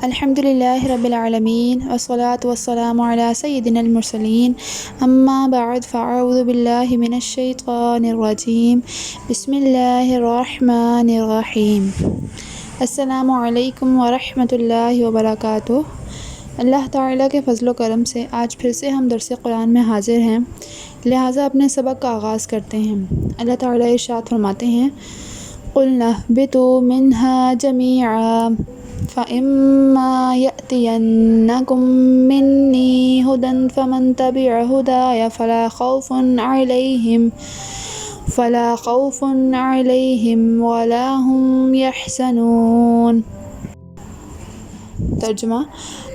الحمد للہ رب العالمین والصلاة والسلام علی سیدنا المرسلین اما بعد فاعوذ باللہ من الشیطان الرجیم بسم اللہ الرحمن الرحیم۔ السلام علیکم ورحمۃ اللہ وبرکاتہ۔ اللہ تعالیٰ کے فضل و کرم سے آج پھر سے ہم درس قرآن میں حاضر ہیں، لہٰذا اپنے سبق کا آغاز کرتے ہیں۔ اللہ تعالیٰ ارشاد فرماتے ہیں قُلْنَا اهْبِطُوا مِنْهَا جَمِيعًا فَإِمَّا يَأْتِيَنَّكُم مِّنِّي هُدًى فَمَن تَبِعَ هُدَايَ فَلَا خَوْفٌ عَلَيْهِمْ وَلَا هُمْ يَحْزَنُونَ۔ ترجمہ: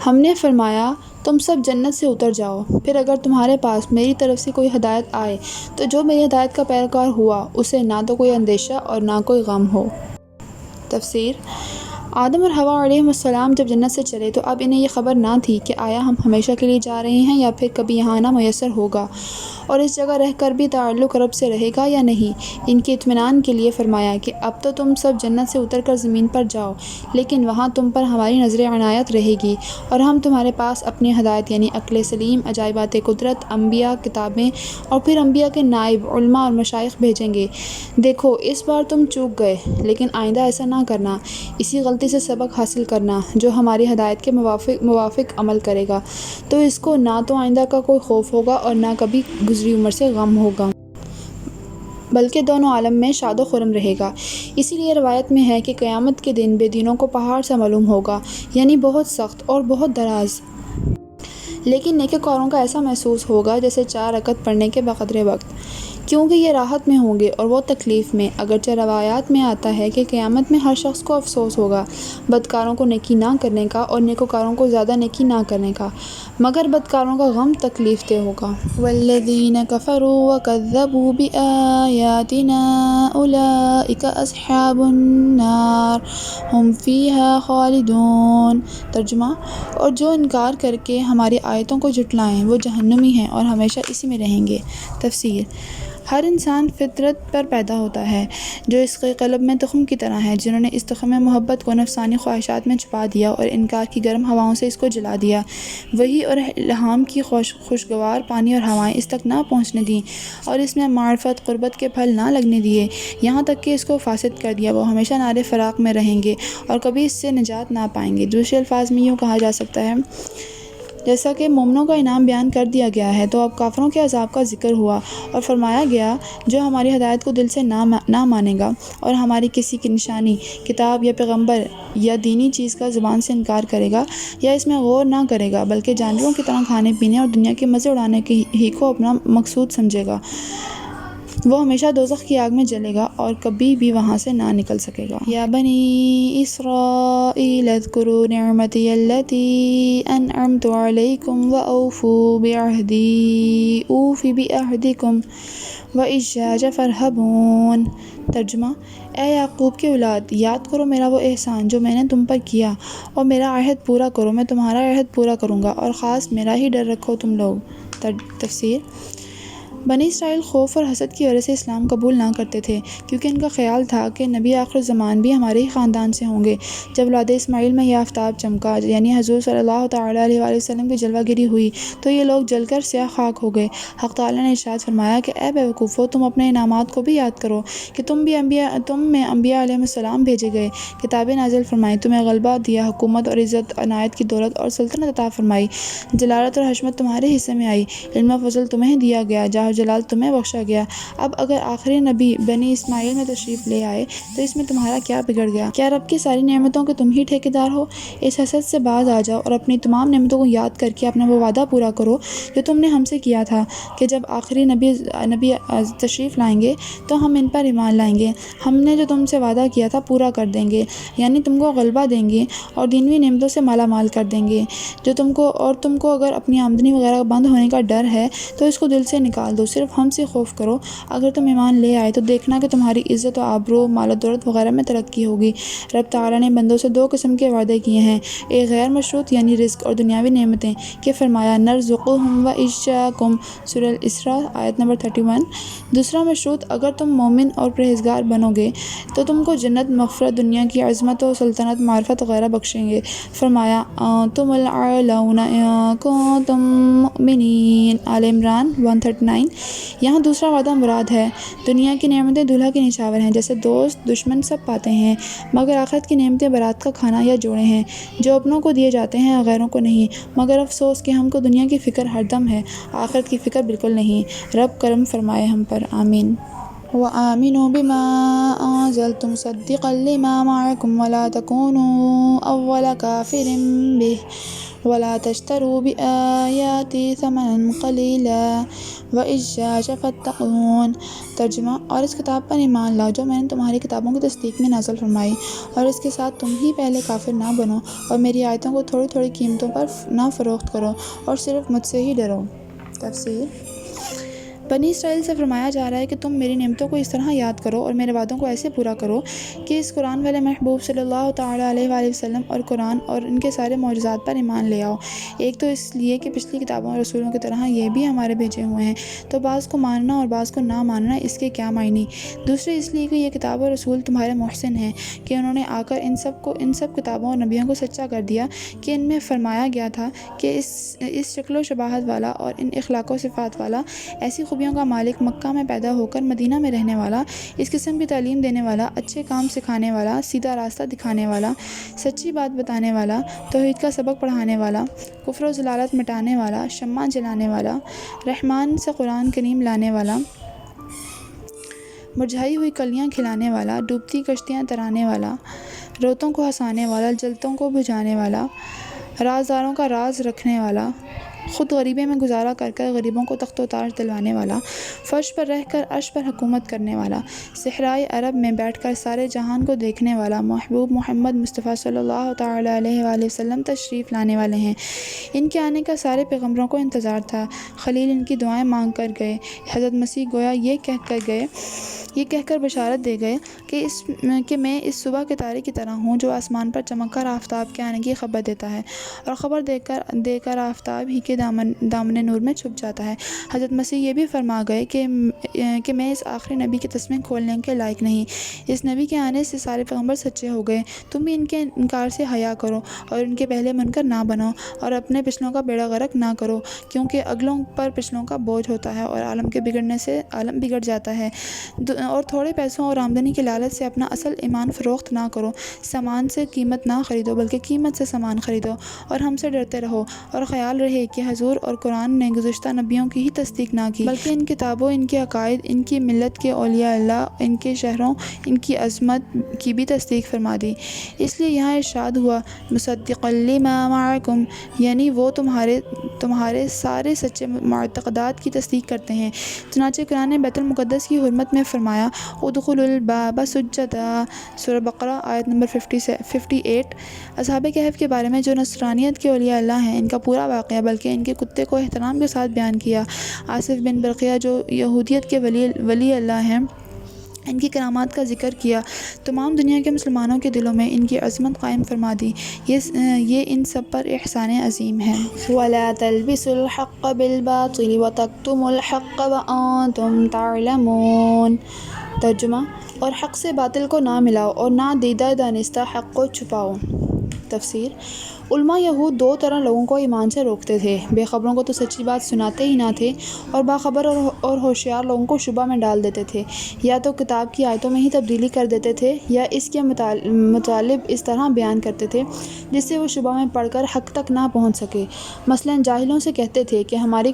ہم نے فرمایا تم سب جنت سے اتر جاؤ، پھر اگر تمہارے پاس میری طرف سے کوئی ہدایت آئے تو جو میری ہدایت کا پیروکار ہوا اسے نہ تو کوئی اندیشہ اور نہ کوئی غم ہو۔ تفسیر: آدم اور حوا علیہ السلام جب جنت سے چلے تو اب انہیں یہ خبر نہ تھی کہ آیا ہم ہمیشہ کے لیے جا رہے ہیں یا پھر کبھی یہاں آنا میسر ہوگا، اور اس جگہ رہ کر بھی تعلق رب سے رہے گا یا نہیں۔ ان کے اطمینان کے لیے فرمایا کہ اب تو تم سب جنت سے اتر کر زمین پر جاؤ، لیکن وہاں تم پر ہماری نظر عنایت رہے گی اور ہم تمہارے پاس اپنی ہدایت یعنی عقل سلیم، عجائبات قدرت، انبیاء، کتابیں اور پھر انبیاء کے نائب، علماء اور مشائخ بھیجیں گے۔ دیکھو اس بار تم چوک گئے، لیکن آئندہ ایسا نہ کرنا، اسی غلطی سے سبق حاصل کرنا۔ جو ہماری ہدایت کے موافق عمل کرے گا تو اس کو نہ تو آئندہ کا کوئی خوف ہوگا اور نہ کبھی گزری عمر سے غم ہوگا، بلکہ دونوں عالم میں شاد و خرم رہے گا۔ اسی لیے روایت میں ہے کہ قیامت کے دن بے دینوں کو پہاڑ سا معلوم ہوگا، یعنی بہت سخت اور بہت دراز، لیکن نیکوکاروں کا ایسا محسوس ہوگا جیسے 4 رکعت پڑھنے کے بقدر وقت، کیونکہ یہ راحت میں ہوں گے اور وہ تکلیف میں۔ اگرچہ روایات میں آتا ہے کہ قیامت میں ہر شخص کو افسوس ہوگا بدکاروں کو نیکی نہ کرنے کا اور نیکوکاروں کو زیادہ نیکی نہ کرنے کا، مگر بدکاروں کا غم تکلیف دہ ہوگا۔ وَالَّذِينَ كَفَرُوا وَكَذَّبُوا بِآيَاتِنَا أُولَئِكَ أَصْحَابُ النَّارِ هُمْ فِيهَا خَالِدُونَ۔ ترجمہ: اور جو انکار کر کے ہماری آیتوں کو جھٹلائیں وہ جہنمی ہیں اور ہمیشہ اسی میں رہیں گے۔ تفسیر: ہر انسان فطرت پر پیدا ہوتا ہے جو اس کے قلب میں تخم کی طرح ہے، جنہوں نے اس تخم میں محبت کو نفسانی خواہشات میں چھپا دیا اور انکار کی گرم ہواؤں سے اس کو جلا دیا۔ وحی اور الہام کی خوشگوار پانی اور ہوائیں اس تک نہ پہنچنے دیں اور اس میں معرفت، قربت کے پھل نہ لگنے دیے، یہاں تک کہ اس کو فاسد کر دیا۔ وہ ہمیشہ نار فراق میں رہیں گے اور کبھی اس سے نجات نہ پائیں گے۔ دوسرے الفاظ میں یوں کہا جا سکتا ہے، جیسا کہ مومنوں کا انعام بیان کر دیا گیا ہے تو اب کافروں کے عذاب کا ذکر ہوا اور فرمایا گیا جو ہماری ہدایت کو دل سے نہ مانے گا اور ہماری کسی کی نشانی، کتاب یا پیغمبر یا دینی چیز کا زبان سے انکار کرے گا یا اس میں غور نہ کرے گا بلکہ جانوروں کی طرح کھانے پینے اور دنیا کے مزے اڑانے ہی کو اپنا مقصود سمجھے گا، وہ ہمیشہ دوزخ کی آگ میں جلے گا اور کبھی بھی وہاں سے نہ نکل سکے گا۔ یا بنی اسرائیل اذکروا نعمتی التی انعمت علیکم واوفوا بعہدی اوف بعہدکم وإیایا فارہبون۔ ترجمہ: اے یعقوب کی اولاد، یاد کرو میرا وہ احسان جو میں نے تم پر کیا اور میرا عہد پورا کرو، میں تمہارا عہد پورا کروں گا اور خاص میرا ہی ڈر رکھو تم لوگ۔ تفسیر: بنی اسرائیل خوف اور حسد کی وجہ سے اسلام قبول نہ کرتے تھے، کیونکہ ان کا خیال تھا کہ نبی آخر الزمان بھی ہمارے ہی خاندان سے ہوں گے۔ جب اولاد اسماعیل میں یہ آفتاب چمکا یعنی حضور صلی اللہ تعالیٰ علیہ وآلہ وسلم کی جلوہ گری ہوئی تو یہ لوگ جل کر سیاہ خاک ہو گئے۔ حق تعالیٰ نے ارشاد فرمایا کہ اے بیوقوفو، تم اپنے انعامات کو بھی یاد کرو کہ تم میں انبیاء علیہ السلام بھیجے گئے، کتابیں نازل فرمائیں، تمہیں غلبہ دیا، حکومت اور عزت، عنایت کی دولت اور سلطنت عطا فرمائی، جلالت اور حشمت تمہارے حصے میں آئی، علم و فضل تمہیں دیا گیا، جاہ و جلال تمہیں بخشا گیا۔ اب اگر آخری نبی بنی اسماعیل میں تشریف لے آئے تو اس میں تمہارا کیا بگڑ گیا؟ کیا رب کی ساری نعمتوں کے تم ہی ٹھیکیدار ہو؟ اس حسد سے باز آ جاؤ اور اپنی تمام نعمتوں کو یاد کر کے اپنا وہ وعدہ پورا کرو جو تم نے ہم سے کیا تھا کہ جب آخری نبی تشریف لائیں گے تو ہم ان پر ایمان لائیں گے، ہم نے جو تم سے وعدہ کیا تھا پورا کر دیں گے، یعنی تم کو غلبہ دیں گے اور دینوی نعمتوں سے مالا مال کر دیں گے جو تم کو اگر اپنی آمدنی وغیرہ بند ہونے کا ڈر ہے تو اس کو دل سے نکال دو۔ ہو صرف ہم سے خوف کرو۔ اگر تم ایمان لے آئے تو دیکھنا کہ تمہاری عزت و آبرو، مال و دولت وغیرہ میں ترقی ہوگی۔ رب تعالیٰ نے بندوں سے 2 قسم کے وعدے کیے ہیں، ایک غیر مشروط یعنی رزق اور دنیاوی نعمتیں کہ فرمایا نرزقہم و ایاکم، سورہ الاسراء آیت نمبر 31۔ دوسرا مشروط، اگر تم مومن اور پرہیزگار بنو گے تو تم کو جنت، مغفرت، دنیا کی عظمت و سلطنت، معرفت وغیرہ بخشیں گے۔ فرمایا انتم الاعلون ان کنتم مؤمنین، آل عمران 139۔ یہاں دوسرا وعدہ مراد ہے۔ دنیا کی نعمتیں دولہا کے نچھاور ہیں، جیسے دوست دشمن سب پاتے ہیں، مگر آخرت کی نعمتیں برات کا کھانا یا جوڑے ہیں جو اپنوں کو دیے جاتے ہیں، غیروں کو نہیں۔ مگر افسوس کہ ہم کو دنیا کی فکر ہر دم ہے، آخرت کی فکر بالکل نہیں۔ رب کرم فرمائے ہم پر، آمین۔ وَآمِنُوا بِمَا أَنزَلْتُ مُصَدِّقًا لِمَا مَعَكُمْ وَلَا تَكُونُوا أَوَّلَ كَافِرٍ بِهِ وَلَا تَشْتَرُوا بِآيَاتِي ثَمَنًا قَلِيلًا وَإِيَّايَ فَاتَّقُونِ۔ ترجمہ، اور اس کتاب پر ایمان لاؤ جو میں نے تمہاری کتابوں کی تصدیق میں نازل فرمائی، اور اس کے ساتھ تم ہی پہلے کافر نہ بنو، اور میری آیتوں کو تھوڑی تھوڑی قیمتوں پر نہ فروخت کرو، اور صرف مجھ سے ہی ڈرو۔ تفسیر، بنی اسرائیل سے فرمایا جا رہا ہے کہ تم میری نعمتوں کو اس طرح یاد کرو اور میرے وعدوں کو ایسے پورا کرو کہ اس قرآن والے محبوب صلی اللہ تعالیٰ علیہ وآلہ وسلم اور قرآن اور ان کے سارے معجزات پر ایمان لے آؤ۔ ایک تو اس لیے کہ پچھلی کتابوں اور رسولوں کی طرح یہ بھی ہمارے بھیجے ہوئے ہیں، تو بعض کو ماننا اور بعض کو نہ ماننا اس کے کیا معنی۔ دوسرے اس لیے کہ یہ کتاب اور رسول تمہارے محسن ہیں کہ انہوں نے آ کر ان سب کتابوں اور نبیوں کو سچا کر دیا کہ ان میں فرمایا گیا تھا کہ اس شکل و شباہت والا اور ان اخلاق و صفات والا، ایسی خوبیوں کا مالک، مکہ میں پیدا ہو کر مدینہ میں رہنے والا، اس قسم کی تعلیم دینے والا، اچھے کام سکھانے والا، سیدھا راستہ دکھانے والا، سچی بات بتانے والا، توحید کا سبق پڑھانے والا، کفر و ضلالت مٹانے والا، شمع جلانے والا، رحمان سے قرآن کریم لانے والا، مرجھائی ہوئی کلیاں کھلانے والا، ڈوبتی کشتیاں ترانے والا، روتوں کو ہنسانے والا، جلتوں کو بجھانے والا، رازداروں کا راز رکھنے والا، خود غریبی میں گزارا کر کر غریبوں کو تخت و تاج دلوانے والا، فرش پر رہ کر عرش پر حکومت کرنے والا، صحرائے عرب میں بیٹھ کر سارے جہان کو دیکھنے والا محبوب محمد مصطفیٰ صلی اللہ تعالیٰ علیہ وآلہ وسلم تشریف لانے والے ہیں۔ ان کے آنے کا سارے پیغمبروں کو انتظار تھا۔ خلیل ان کی دعائیں مانگ کر گئے۔ حضرت مسیح گویا یہ کہہ کر بشارت دے گئے کہ میں اس صبح کے تارے کی طرح ہوں جو آسمان پر چمک کر آفتاب کے آنے کی خبر دیتا ہے، اور خبر دے کر آفتاب ہی کے دامن نور میں چھپ جاتا ہے۔ حضرت مسیح یہ بھی فرما گئے کہ میں اس آخری نبی کے تسمے کھولنے کے لائق نہیں۔ اس نبی کے آنے سے سارے پیغمبر سچے ہو گئے۔ تم بھی ان کے انکار سے حیا کرو اور ان کے پہلے منکر نہ بنو، اور اپنے پچھلوں کا بیڑا غرق نہ کرو، کیونکہ اگلوں پر پچھلوں کا بوجھ ہوتا ہے اور عالم کے بگڑنے سے عالم بگڑ جاتا ہے۔ اور تھوڑے پیسوں اور آمدنی کی لالچ سے اپنا اصل ایمان فروخت نہ کرو۔ سامان سے قیمت نہ خریدو بلکہ قیمت سے سامان خریدو، اور ہم سے ڈرتے رہو، اور خیال رہے کہ حضور اور قرآن نے گزشتہ نبیوں کی ہی تصدیق نہ کی بلکہ ان کتابوں، ان کے عقائد، ان کی ملت کے اولیاء اللہ، ان کے شہروں، ان کی عظمت کی بھی تصدیق فرما دی۔ اس لیے یہاں ارشاد ہوا مصدقا لما معکم، یعنی وہ تمہارے سارے سچے معتقدات کی تصدیق کرتے ہیں۔ چنانچہ قرآن نے بیت المقدس کی حرمت میں فرمایا ادخلوا الباب سجدا، سورہ بقرہ آیت نمبر 58۔ اصحاب کہف کے بارے میں جو نصرانیت کے اولیاء اللہ ہیں، ان کا پورا واقعہ بلکہ ان کے کتے کو احترام کے ساتھ بیان کیا۔ آصف بن برقیہ جو یہودیت کے ولی اللہ ہیں، ان کی کرامات کا ذکر کیا۔ تمام دنیا کے مسلمانوں کے دلوں میں ان کی عظمت قائم فرما دی۔ یہ ان سب پر احسان عظیم ہے۔ وَلَا تَلْبِسُوا الْحَقَّ بِالْبَاطِلِ وَتَكْتُمُوا الْحَقَّ وَأَنْتُمْ تَعْلَمُونَ۔ ترجمہ، اور حق سے باطل کو نہ ملاؤ اور نہ دیدہ دانستہ حق کو چھپاؤ۔ تفسیر، علماء یہود 2 طرح لوگوں کو ایمان سے روکتے تھے۔ بے خبروں کو تو سچی بات سناتے ہی نہ تھے، اور باخبر اور ہوشیار لوگوں کو شبہ میں ڈال دیتے تھے، یا تو کتاب کی آیتوں میں ہی تبدیلی کر دیتے تھے یا اس کے مطالب اس طرح بیان کرتے تھے جس سے وہ شبہ میں پڑھ کر حق تک نہ پہنچ سکے۔ مثلاً جاہلوں سے کہتے تھے کہ ہماری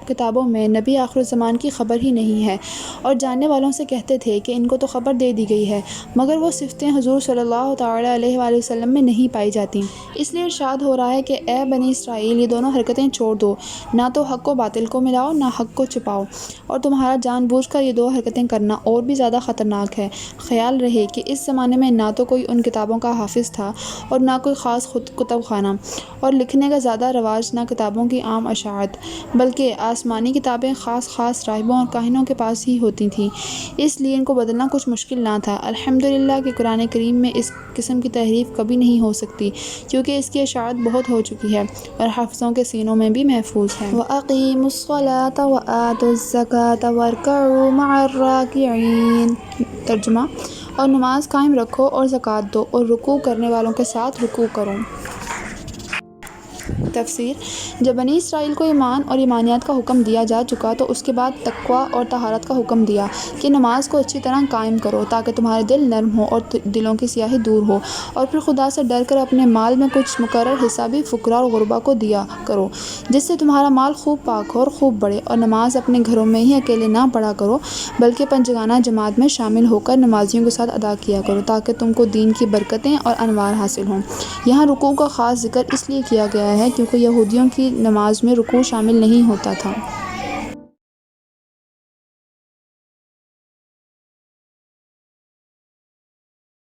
کتابوں میں نبی آخر الزمان کی خبر ہی نہیں ہے، اور جاننے والوں سے کہتے تھے کہ ان کو تو خبر دے دی گئی ہے، مگر وہ صفتیں حضور صلی اللہ تعالیٰ علیہ وآلہ وسلم میں نہیں پائی جاتی۔ اس لیے ارشاد ہو رہا ہے کہ اے بنی اسرائیل، یہ دونوں حرکتیں چھوڑ دو، نہ تو حق و باطل کو ملاؤ، نہ حق کو چھپاؤ، اور تمہارا جان بوجھ کر یہ دو حرکتیں کرنا اور بھی زیادہ خطرناک ہے۔ خیال رہے کہ اس زمانے میں نہ تو کوئی ان کتابوں کا حافظ تھا اور نہ کوئی خاص کتب خانہ، اور لکھنے کا زیادہ رواج نہ کتابوں کی عام اشاعت، بلکہ آسمانی کتابیں خاص راہبوں اور کاہنوں کے پاس ہی ہوتی تھیں، اس لیے ان کو بدلنا کچھ مشکل نہ تھا۔ الحمدللہ کہ قرآن کریم میں اس قسم کی تحریف کبھی نہیں ہو سکتی، کیونکہ اس کی اشاعت بہت ہو چکی ہے اور حافظوں کے سینوں میں بھی محفوظ ہے۔ وَأَقِیمُوا الصَّلَاةَ وَآتُوا الزَّکَاةَ وَارْکَعُوا مَعَ الرَّاکِعِینَ۔ ترجمہ: اور نماز قائم رکھو اور زکوٰۃ دو اور رکوع کرنے والوں کے ساتھ رکوع کرو۔ تفسیر: جب بنی اسرائیل کو ایمان اور ایمانیات کا حکم دیا جا چکا تو اس کے بعد تقویٰ اور طہارت کا حکم دیا کہ نماز کو اچھی طرح قائم کرو تاکہ تمہارے دل نرم ہوں اور دلوں کی سیاہی دور ہو، اور پھر خدا سے ڈر کر اپنے مال میں کچھ مقرر حصہ بھی فقراء اور غرباء کو دیا کرو، جس سے تمہارا مال خوب پاک ہو اور خوب بڑھے، اور نماز اپنے گھروں میں ہی اکیلے نہ پڑھا کرو بلکہ پنجگانہ جماعت میں شامل ہو کر نمازیوں کے ساتھ ادا کیا کرو تاکہ تم کو دین کی برکتیں اور انوار حاصل ہوں۔ یہاں رکوع کا خاص ذکر اس لیے کیا گیا ہے کیونکہ یہودیوں کی نماز میں رکوع شامل نہیں ہوتا تھا۔